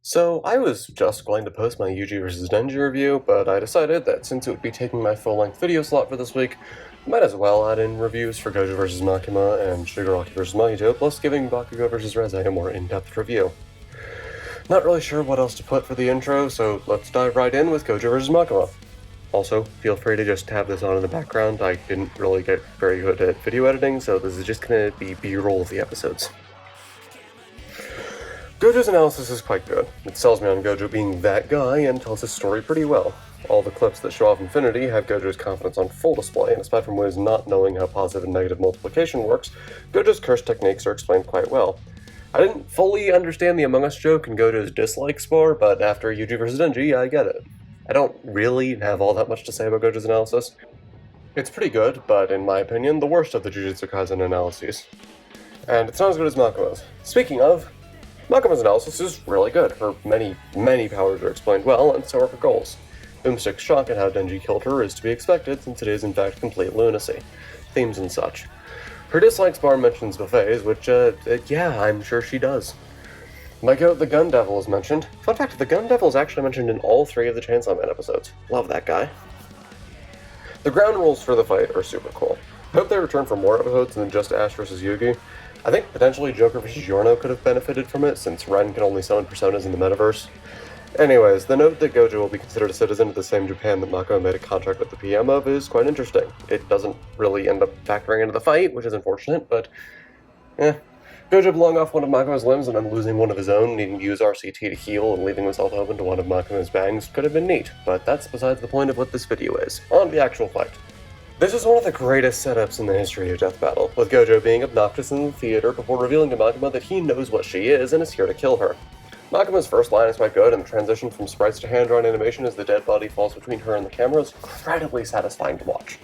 So, I was just going to post my Yuji vs. Denji review, but I decided that since it would be taking my full-length video slot for this week, I might as well add in reviews for Gojo vs. Makima and Shigaraki vs. Mahito, plus giving Bakugo vs. Reze a more in-depth review. Not really sure what else to put for the intro, so let's dive right in with Gojo vs. Makima. Also, feel free to just have this on in the background. I didn't really get very good at video editing, so this is just gonna be B-roll of the episodes. Gojo's analysis is quite good. It sells me on Gojo being that guy and tells his story pretty well. All the clips that show off Infinity have Gojo's confidence on full display, and aside from Wiz not knowing how positive and negative multiplication works, Gojo's curse techniques are explained quite well. I didn't fully understand the Among Us joke in Gojo's dislike spar, but after Yuji vs. Denji, I get it. I don't really have all that much to say about Gojo's analysis. It's pretty good, but in my opinion, the worst of the Jujutsu Kaisen analyses. And it's not as good as Makima's. Speaking of, Makima's analysis is really good. Her many powers are explained well, and so are her goals. Boomstick's shock at how Denji killed her is to be expected, since it is in fact complete lunacy. Themes and such. Her dislikes bar mentions buffets, which, yeah, I'm sure she does. My goat, the Gun Devil, is mentioned. Fun fact, the Gun Devil is actually mentioned in all 3 of the Chainsaw Man episodes. Love that guy. The ground rules for the fight are super cool. I hope they return for more episodes than just Ash vs. Yugi. I think potentially Joker vs. Yorno could have benefited from it, since Ren can only summon personas in the metaverse. Anyways, the note that Gojo will be considered a citizen of the same Japan that Mako made a contract with the PM of is quite interesting. It doesn't really end up factoring into the fight, which is unfortunate, but Gojo blowing off one of Mako's limbs and then losing one of his own, needing to use RCT to heal and leaving himself open to one of Mako's bangs could have been neat, but that's besides the point of what this video is. On the actual fight. This is one of the greatest setups in the history of Death Battle, with Gojo being obnoxious in the theater before revealing to Makima that he knows what she is and is here to kill her. Makima's first line is quite good, and the transition from sprites to hand-drawn animation as the dead body falls between her and the camera is incredibly satisfying to watch.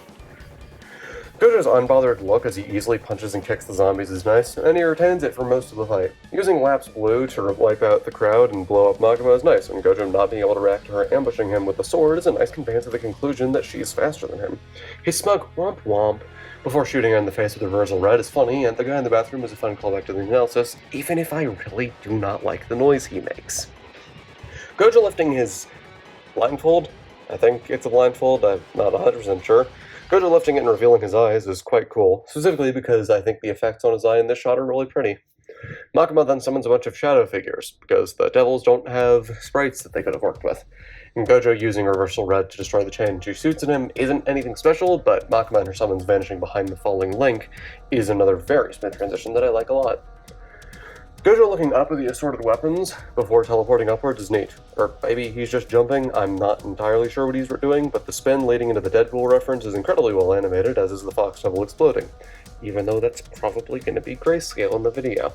Gojo's unbothered look as he easily punches and kicks the zombies is nice, and he retains it for most of the fight. Using Lapse Blue to wipe out the crowd and blow up Makima is nice, and Gojo not being able to react to her ambushing him with the sword is a nice conveyance of the conclusion that she is faster than him. His smug womp womp before shooting her in the face with a reversal red is funny, and the guy in the bathroom is a fun callback to the analysis, even if I really do not like the noise he makes. Gojo lifting his blindfold, I think it's a blindfold, I'm not 100% sure. Gojo lifting it and revealing his eyes is quite cool, specifically because I think the effects on his eye in this shot are really pretty. Makima then summons a bunch of shadow figures, because the devils don't have sprites that they could have worked with. And Gojo using Reversal Red to destroy the chain she shoots at him isn't anything special, but Makima and her summons vanishing behind the falling Link is another very smooth transition that I like a lot. Gojo looking up at the assorted weapons before teleporting upwards is neat. Or maybe he's just jumping, I'm not entirely sure what he's doing, but the spin leading into the Deadpool reference is incredibly well animated, as is the Fox Devil exploding, even though that's probably going to be grayscale in the video.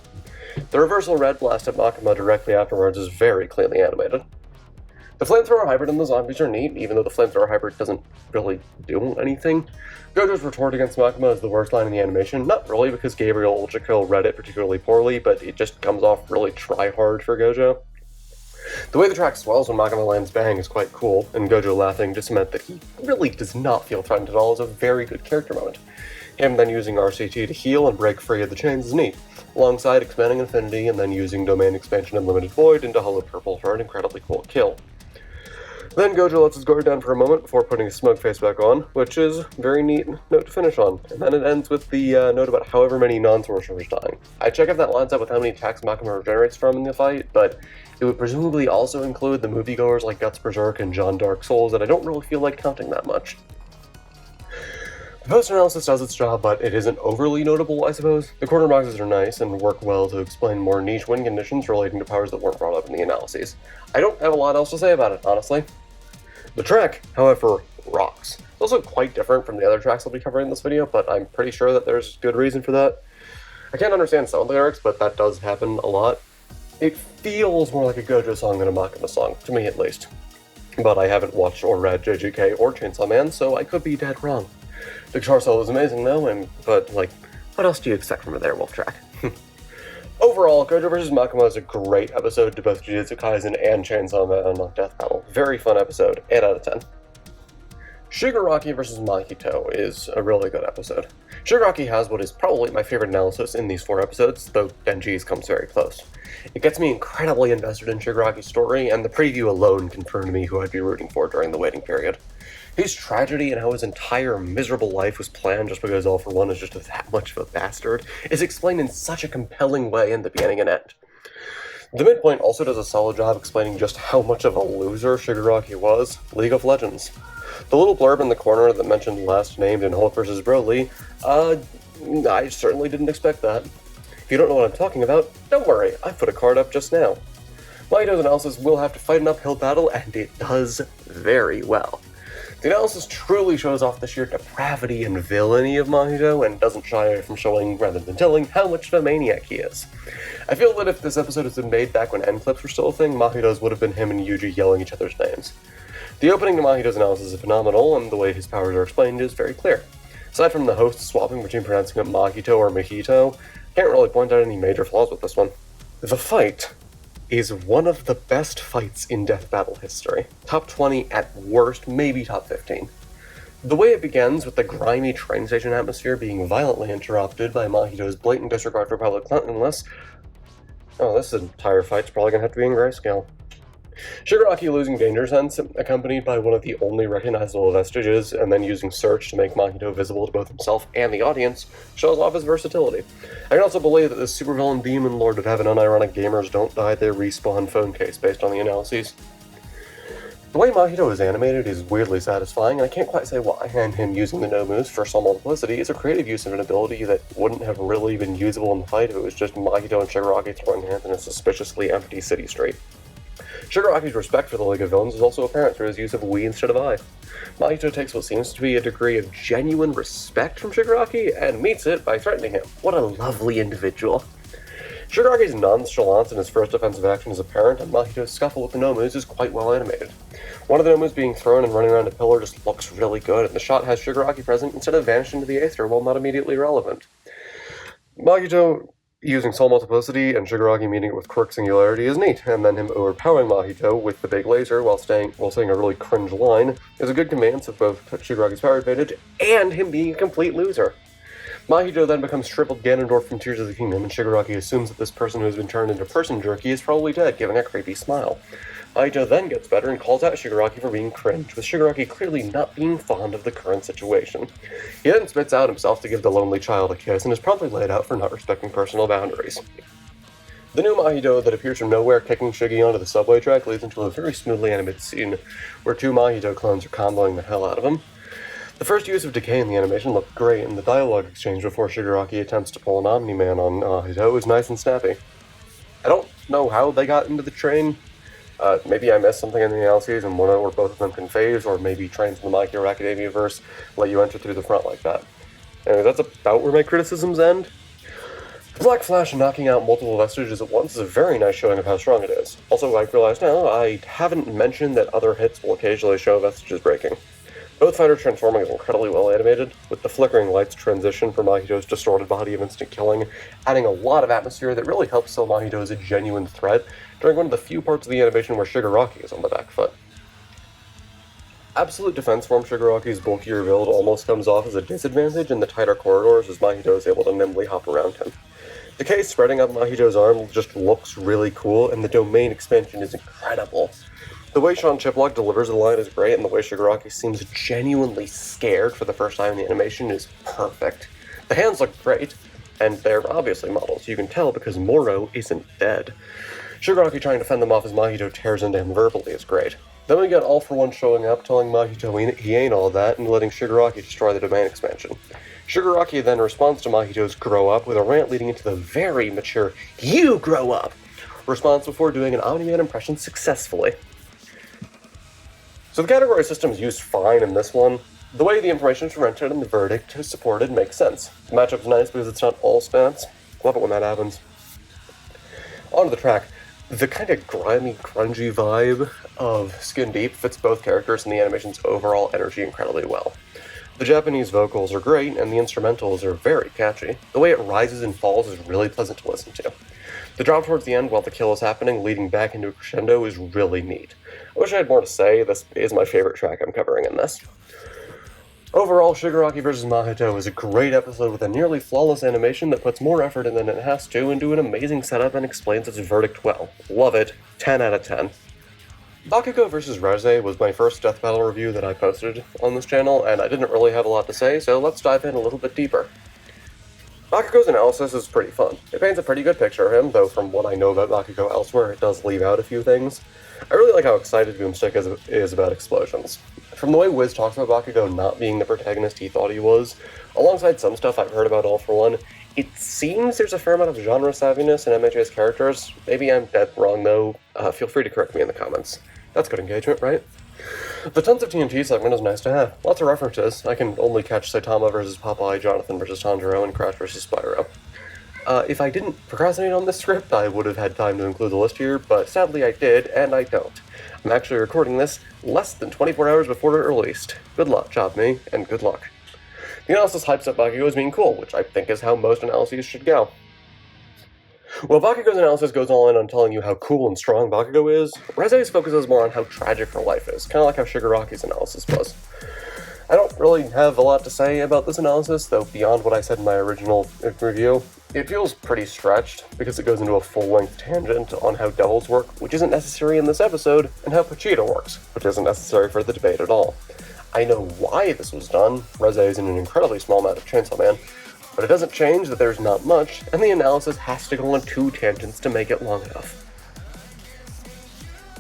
The Reversal Red blast at Makima directly afterwards is very cleanly animated. The Flamethrower Hybrid and the zombies are neat, even though the Flamethrower Hybrid doesn't really do anything. Gojo's retort against Makima is the worst line in the animation, not really because Gabriel Ultra Kill read it particularly poorly, but it just comes off really try-hard for Gojo. The way the track swells when Makima lands bang is quite cool, and Gojo laughing just meant that he really does not feel threatened at all is a very good character moment. Him then using RCT to heal and break free of the chains is neat, alongside expanding Infinity and then using Domain Expansion and Limited Void into Hollow Purple for an incredibly cool kill. Then Gojo lets his guard down for a moment before putting his smug face back on, which is a very neat note to finish on. And then it ends with the note about however many non-sorcerers dying. I check if that lines up with how many attacks Makima regenerates from in the fight, but it would presumably also include the moviegoers like Guts Berserk and John Dark Souls that I don't really feel like counting that much. The post-analysis does its job, but it isn't overly notable, I suppose. The corner boxes are nice and work well to explain more niche win conditions relating to powers that weren't brought up in the analyses. I don't have a lot else to say about it, honestly. The track, however, rocks. It's also quite different from the other tracks I'll be covering in this video, but I'm pretty sure that there's good reason for that. I can't understand some of the lyrics, but that does happen a lot. It feels more like a Gojo song than a Makima song, to me at least. But I haven't watched or read JJK or Chainsaw Man, so I could be dead wrong. The guitar solo is amazing though, but like, what else do you expect from a Werewolf track? Overall, Gojo vs. Makima is a great episode to both Jujutsu Kaisen and Chainsaw Man on Death Battle. Very fun episode, 8 out of 10. Shigaraki vs. Mahito is a really good episode. Shigaraki has what is probably my favorite analysis in these 4 episodes, though Denji's comes very close. It gets me incredibly invested in Shigaraki's story, and the preview alone confirmed to me who I'd be rooting for during the waiting period. His tragedy and how his entire miserable life was planned just because All for One is just that much of a bastard is explained in such a compelling way in the beginning and end. The midpoint also does a solid job explaining just how much of a loser Shigaraki was. League of Legends. The little blurb in the corner that mentioned last named in Hulk vs. Broly, I certainly didn't expect that. If you don't know what I'm talking about, don't worry, I put a card up just now. Mahito's analysis will have to fight an uphill battle, and it does very well. The analysis truly shows off the sheer depravity and villainy of Mahito, and doesn't shy away from showing, rather than telling, how much of a maniac he is. I feel that if this episode had been made back when end clips were still a thing, Mahito's would have been him and Yuji yelling each other's names. The opening to Mahito's analysis is phenomenal, and the way his powers are explained is very clear. Aside from the host swapping between pronouncing it Mahito or Mahito, can't really point out any major flaws with this one. The fight is one of the best fights in death battle history. Top 20 at worst, maybe top 15. The way it begins with the grimy train station atmosphere being violently interrupted by Mahito's blatant disregard for public cleanliness. Oh, this entire fight's probably gonna have to be in grayscale. Shigaraki losing danger sense, accompanied by one of the only recognizable vestiges, and then using search to make Mahito visible to both himself and the audience, shows off his versatility. I can also believe that this supervillain demon lord would have an unironic gamers don't die they respawn phone case based on the analyses. The way Mahito is animated is weirdly satisfying, and I can't quite say why, and him using the no moves for soul multiplicity is a creative use of an ability that wouldn't have really been usable in the fight if it was just Mahito and Shigaraki throwing hands in a suspiciously empty city street. Shigaraki's respect for the League of Villains is also apparent through his use of we instead of I. Mahito takes what seems to be a degree of genuine respect from Shigaraki and meets it by threatening him. What a lovely individual. Shigaraki's nonchalance in his first offensive action is apparent, and Mahito's scuffle with the Nomus is quite well animated. One of the Nomus being thrown and running around a pillar just looks really good, and the shot has Shigaraki present instead of vanishing into the aether while not immediately relevant. Mahito using soul multiplicity and Shigaraki meeting it with quirk singularity is neat, and then him overpowering Mahito with the big laser while saying a really cringe line is a good conveyance of both Shigaraki's power advantage and him being a complete loser. Mahito then becomes tripled Ganondorf from Tears of the Kingdom, and Shigaraki assumes that this person who has been turned into person jerky is probably dead, giving a creepy smile. Mahito then gets better and calls out Shigaraki for being cringe, with Shigaraki clearly not being fond of the current situation. He then spits out himself to give the lonely child a kiss, and is promptly laid out for not respecting personal boundaries. The new Mahito that appears from nowhere kicking Shiggy onto the subway track leads into a very smoothly animated scene, where 2 Mahito clones are comboing the hell out of him. The first use of decay in the animation looked great, and the dialogue exchange before Shigaraki attempts to pull an Omni-Man on Mahito is nice and snappy. I don't know how they got into the train. Maybe I missed something in the analyses and one or both of them can phase, or maybe trains in the My Hero Academia verse let you enter through the front like that. Anyway, that's about where my criticisms end. The Black Flash knocking out multiple vestiges at once is a very nice showing of how strong it is. Also, I realize now, I haven't mentioned that other hits will occasionally show vestiges breaking. Both fighters transforming is incredibly well animated, with the flickering lights transition for Mahito's distorted body of instant killing, adding a lot of atmosphere that really helps sell Mahito as a genuine threat during one of the few parts of the animation where Shigaraki is on the back foot. Absolute defense form Shigaraki's bulkier build almost comes off as a disadvantage in the tighter corridors as Mahito is able to nimbly hop around him. Decay spreading out Mahito's arm just looks really cool, and the domain expansion is incredible. The way Sean Chiplock delivers the line is great, and the way Shigaraki seems genuinely scared for the first time in the animation is perfect. The hands look great, and they're obviously models. You can tell because Moro isn't dead. Shigaraki trying to fend them off as Mahito tears into him verbally is great. Then we get All for One showing up, telling Mahito he ain't all that, and letting Shigaraki destroy the domain expansion. Shigaraki then responds to Mahito's grow up with a rant leading into the very mature "you grow up" response before doing an Omni-Man impression successfully. So the category system is used fine in this one. The way the information is presented and the verdict is supported makes sense. The matchup's nice because it's not all stats. Love it when that happens. Onto the track. The kind of grimy, grungy vibe of Skin Deep fits both characters and the animation's overall energy incredibly well. The Japanese vocals are great, and the instrumentals are very catchy. The way it rises and falls is really pleasant to listen to. The drop towards the end while the kill is happening, leading back into a crescendo, is really neat. I wish I had more to say. This is my favorite track I'm covering in this. Overall, Shigaraki vs. Mahito is a great episode with a nearly flawless animation that puts more effort in than it has to into an amazing setup and explains its verdict well. Love it. 10 out of 10. Bakugo vs. Reze was my first death battle review that I posted on this channel, and I didn't really have a lot to say, so let's dive in a little bit deeper. Bakugo's analysis is pretty fun. It paints a pretty good picture of him, though from what I know about Bakugo elsewhere, it does leave out a few things. I really like how excited Boomstick is about explosions. From the way Wiz talks about Bakugo not being the protagonist he thought he was, alongside some stuff I've heard about All For One, it seems there's a fair amount of genre savviness in MHA's characters. Maybe I'm dead wrong though. Feel free to correct me in the comments. That's good engagement, right? The Tons of TNT segment is nice to have. Lots of references. I can only catch Saitama vs. Popeye, Jonathan vs. Tanjiro, and Crash vs. Spyro. If I didn't procrastinate on this script, I would have had time to include the list here, but sadly I did, and I don't. I'm actually recording this less than 24 hours before it released. Good luck, job me, and good luck. The analysis hypes up Bakugo as being cool, which I think is how most analyses should go. While Bakugo's analysis goes all in on telling you how cool and strong Bakugo is, Reze's focuses more on how tragic her life is, kind of like how Shigaraki's analysis was. I don't really have a lot to say about this analysis, though beyond what I said in my original review. It feels pretty stretched, because it goes into a full-length tangent on how devils work, which isn't necessary in this episode, and how Pochita works, which isn't necessary for the debate at all. I know why this was done. Reze is in an incredibly small amount of Chainsaw Man, but it doesn't change that there's not much, and the analysis has to go on 2 tangents to make it long enough.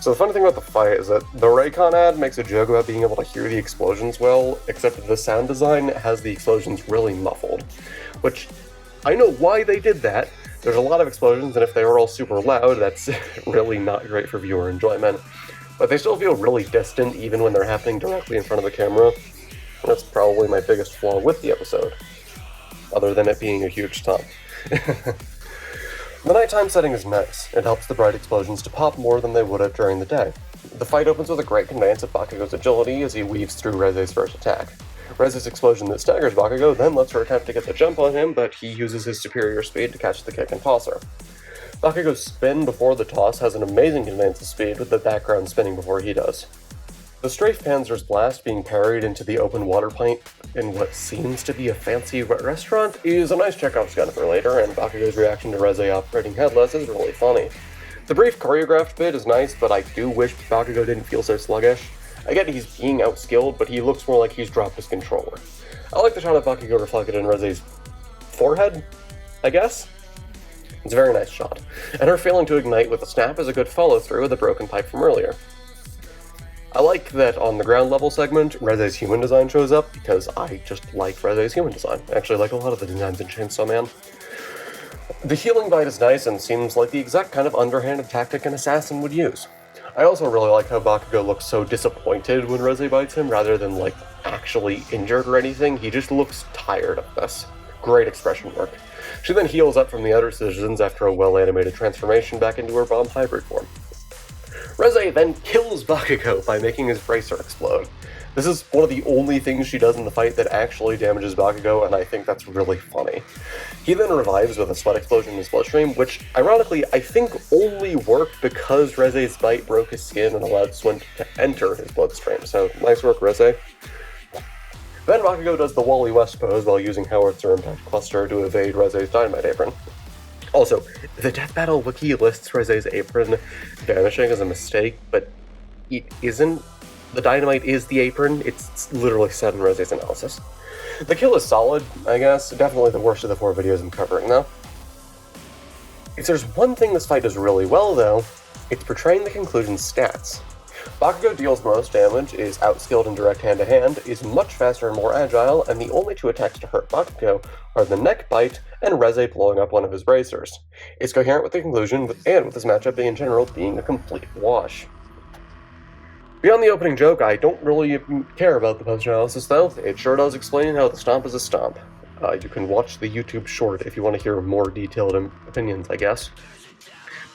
So the funny thing about the fight is that the Raycon ad makes a joke about being able to hear the explosions well, except that the sound design has the explosions really muffled. Which, I know why they did that. There's a lot of explosions, and if they were all super loud, that's really not great for viewer enjoyment. But they still feel really distant even when they're happening directly in front of the camera. That's probably my biggest flaw with the episode, other than it being a huge stomp. The nighttime setting is nice. It helps the bright explosions to pop more than they would have during the day. The fight opens with a great conveyance of Bakugo's agility as he weaves through Reze's first attack. Reze's explosion that staggers Bakugo then lets her attempt to get the jump on him, but he uses his superior speed to catch the kick and toss her. Bakugo's spin before the toss has an amazing conveyance of speed, with the background spinning before he does. The Strafe Panzer's blast being parried into the open water pint in what seems to be a fancy restaurant is a nice Chekhov's gun for later, and Bakugo's reaction to Reze operating headless is really funny. The brief choreographed bit is nice, but I do wish Bakugo didn't feel so sluggish. I get he's being outskilled, but he looks more like he's dropped his controller. I like the shot of Bakugo reflected in Reze's forehead, I guess? It's a very nice shot, and her failing to ignite with a snap is a good follow-through of the broken pipe from earlier. I like that on the ground level segment, Reze's human design shows up, because I just like Reze's human design. I actually like a lot of the designs in Chainsaw Man. The healing bite is nice and seems like the exact kind of underhanded tactic an assassin would use. I also really like how Bakugo looks so disappointed when Reze bites him, rather than like actually injured or anything. He just looks tired of this. Great expression work. She then heals up from the outer citizens after a well-animated transformation back into her bomb hybrid form. Reze then kills Bakugo by making his bracer explode. This is one of the only things she does in the fight that actually damages Bakugo, and I think that's really funny. He then revives with a sweat explosion in his bloodstream, which, ironically, I think only worked because Reze's bite broke his skin and allowed sweat to enter his bloodstream, so nice work, Reze. Then Bakugo does the Wally West pose while using Howitzer Impact Cluster to evade Reze's dynamite apron. Also, the Death Battle wiki lists Reze's apron vanishing as a mistake, but it isn't. The dynamite is the apron. It's literally said in Reze's analysis. The kill is solid, I guess. Definitely the worst of the 4 videos I'm covering, though. If there's one thing this fight does really well, though, it's portraying the conclusion's stats. Bakugo deals most damage, is outskilled in direct hand-to-hand, is much faster and more agile, and the only 2 attacks to hurt Bakugo are the neck bite and Reze blowing up one of his bracers. It's coherent with the conclusion, and with this matchup in general being a complete wash. Beyond the opening joke, I don't really care about the post-analysis though. It sure does explain how the stomp is a stomp. You can watch the YouTube short if you want to hear more detailed opinions, I guess.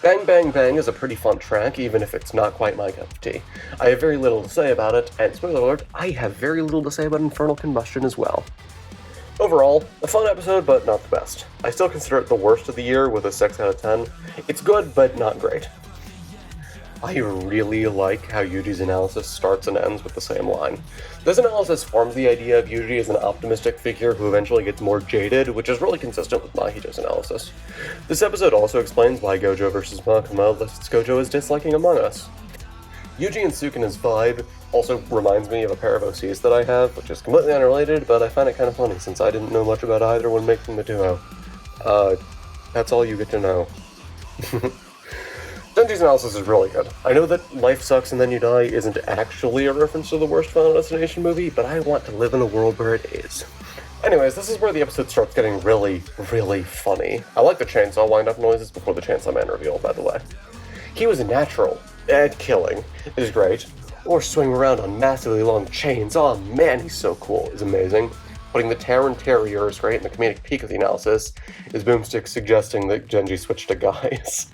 Bang Bang Bang is a pretty fun track, even if it's not quite my cup of tea. I have very little to say about it, and spoiler alert, I have very little to say about Infernal Combustion as well. Overall, a fun episode, but not the best. I still consider it the worst of the year with a 6 out of 10. It's good, but not great. I really like how Yuji's analysis starts and ends with the same line. This analysis forms the idea of Yuji as an optimistic figure who eventually gets more jaded, which is really consistent with Mahito's analysis. This episode also explains why Gojo versus Makima lists Gojo as disliking Among Us. Yuji and Sukuna's vibe also reminds me of a pair of OCs that I have, which is completely unrelated, but I find it kind of funny since I didn't know much about either when making the duo. That's all you get to know. Denji's analysis is really good. I know that Life Sucks and Then You Die isn't actually a reference to the worst Final Destination movie, but I want to live in a world where it is. Anyways, this is where the episode starts getting really, really funny. I like the chainsaw wind-up noises before the Chainsaw Man reveal, by the way. He was a natural at killing, is great. Or swinging around on massively long chains, oh man, he's so cool, is amazing. Putting the Terran Terrier is great, and the comedic peak of the analysis is Boomstick suggesting that Denji switch to guys.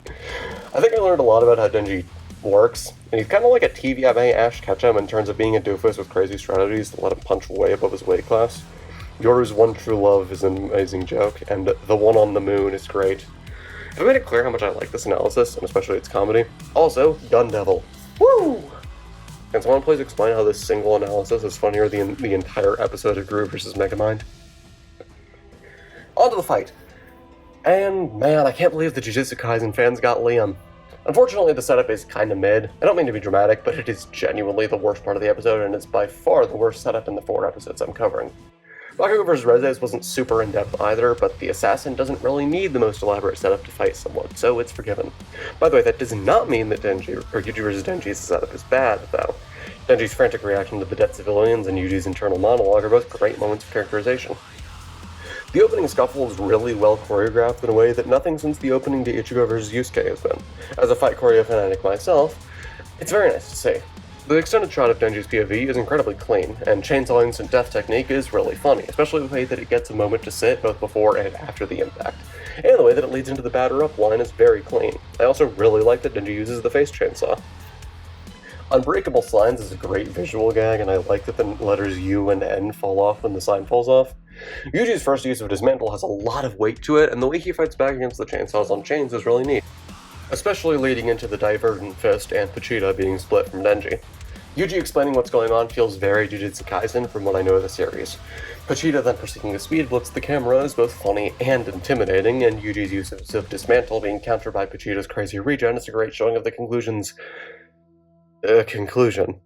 I think I learned a lot about how Denji works, and he's kind of like a TVMA Ash Ketchum in terms of being a doofus with crazy strategies that let him punch way above his weight class. Yoru's One True Love is an amazing joke, and The One on the Moon is great. Have I made it clear how much I like this analysis, and especially its comedy? Also, Gun Devil. Woo! Can someone please explain how this single analysis is funnier than the entire episode of Gru vs. Megamind? On to the fight! And man, I can't believe the Jujutsu Kaisen fans got Liam. Unfortunately, the setup is kinda mid. I don't mean to be dramatic, but it is genuinely the worst part of the episode, and it's by far the worst setup in the 4 episodes I'm covering. Bakugo vs. Rezes wasn't super in-depth either, but the assassin doesn't really need the most elaborate setup to fight someone, so it's forgiven. By the way, that does not mean that Yuji vs. Denji's setup is bad, though. Denji's frantic reaction to the dead civilians and Yuji's internal monologue are both great moments of characterization. The opening scuffle is really well choreographed in a way that nothing since the opening to Ichigo vs. Yusuke has been. As a fight choreo fanatic myself, it's very nice to see. The extended shot of Denji's POV is incredibly clean, and Chainsaw Instant Death technique is really funny, especially the way that it gets a moment to sit both before and after the impact. And the way that it leads into the batter up line is very clean. I also really like that Denji uses the face chainsaw. Unbreakable Signs is a great visual gag, and I like that the letters U and N fall off when the sign falls off. Yuji's first use of Dismantle has a lot of weight to it, and the way he fights back against the chainsaws on chains is really neat. Especially leading into the Divergent Fist and Pochita being split from Denji. Yuji explaining what's going on feels very Jujutsu Kaisen from what I know of the series. Pochita then proceeding to speed blitz the camera is both funny and intimidating, and Yuji's use of Dismantle being countered by Pochita's crazy regen is a great showing of the conclusion.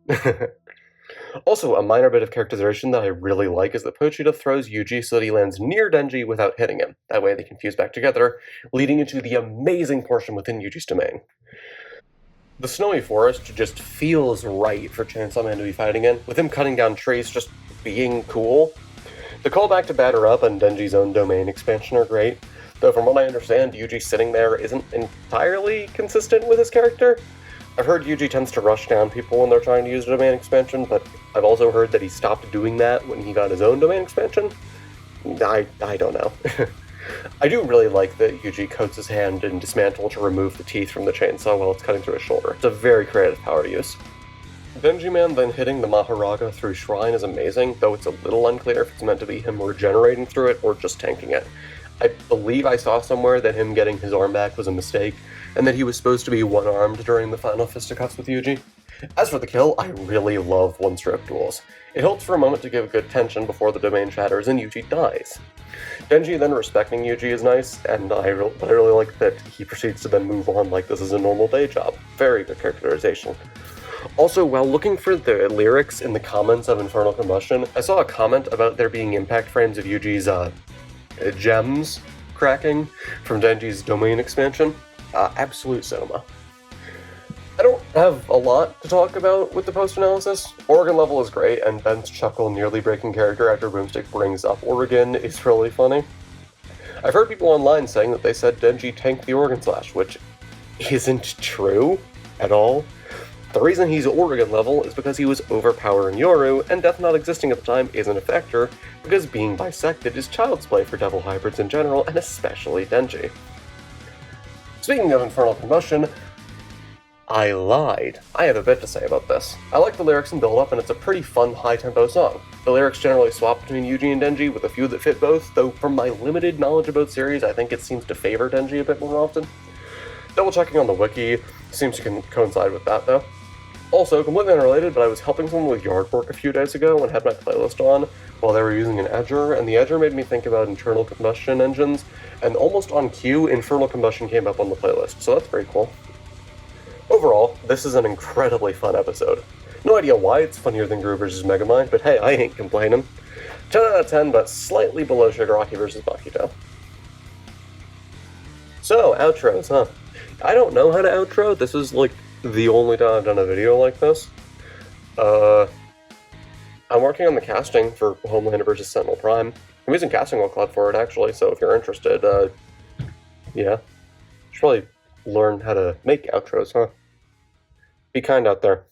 Also, a minor bit of characterization that I really like is that Pochita throws Yuji so that he lands near Denji without hitting him. That way they can fuse back together, leading into the amazing portion within Yuji's domain. The snowy forest just feels right for Chainsaw Man to be fighting in, with him cutting down trees just being cool. The callback to Batter Up and Denji's own domain expansion are great, though from what I understand, Yuji sitting there isn't entirely consistent with his character. I've heard Yuji tends to rush down people when they're trying to use a domain expansion, but I've also heard that he stopped doing that when he got his own domain expansion. I don't know. I do really like that Yuji coats his hand in Dismantle to remove the teeth from the chainsaw while it's cutting through his shoulder. It's a very creative power use. Denji Man then hitting the Maharaga through Shrine is amazing, though it's a little unclear if it's meant to be him regenerating through it or just tanking it. I believe I saw somewhere that him getting his arm back was a mistake, and that he was supposed to be one-armed during the final fisticuffs with Yuji. As for the kill, I really love one-stroke duels. It holds for a moment to give good tension before the domain shatters and Yuji dies. Denji then respecting Yuji is nice, and I really like that he proceeds to then move on like this is a normal day job. Very good characterization. Also, while looking for the lyrics in the comments of Infernal Combustion, I saw a comment about there being impact frames of Yuji's, gems cracking from Denji's domain expansion. Absolute cinema. I don't have a lot to talk about with the post-analysis. Organ level is great, and Ben's chuckle nearly breaking character after Boomstick brings up Organ is really funny. I've heard people online saying that they said Denji tanked the Organ Slash, which isn't true at all. The reason he's Organ level is because he was overpowering Yoru, and death not existing at the time isn't a factor, because being bisected is child's play for devil hybrids in general, and especially Denji. Speaking of Infernal Combustion, I lied. I have a bit to say about this. I like the lyrics and build-up, and it's a pretty fun, high-tempo song. The lyrics generally swap between Yuji and Denji, with a few that fit both, though from my limited knowledge of both series, I think it seems to favor Denji a bit more often. Double checking on the wiki, seems to coincide with that, though. Also, completely unrelated, but I was helping someone with yard work a few days ago and had my playlist on while they were using an edger, and the edger made me think about internal combustion engines, and almost on cue, infernal combustion came up on the playlist, so that's very cool. Overall, this is an incredibly fun episode. No idea why it's funnier than Gru vs. Megamind, but hey, I ain't complaining. 10 out of 10, but slightly below Shigaraki vs. Bakito. So, outros, huh? I don't know how to outro. This is, like, the only time I've done a video like this. I'm working on the casting for Homelander vs. Sentinel Prime. I'm using Casting World Cloud for it, actually, so if you're interested, yeah. Should probably learn how to make outros, huh? Be kind out there.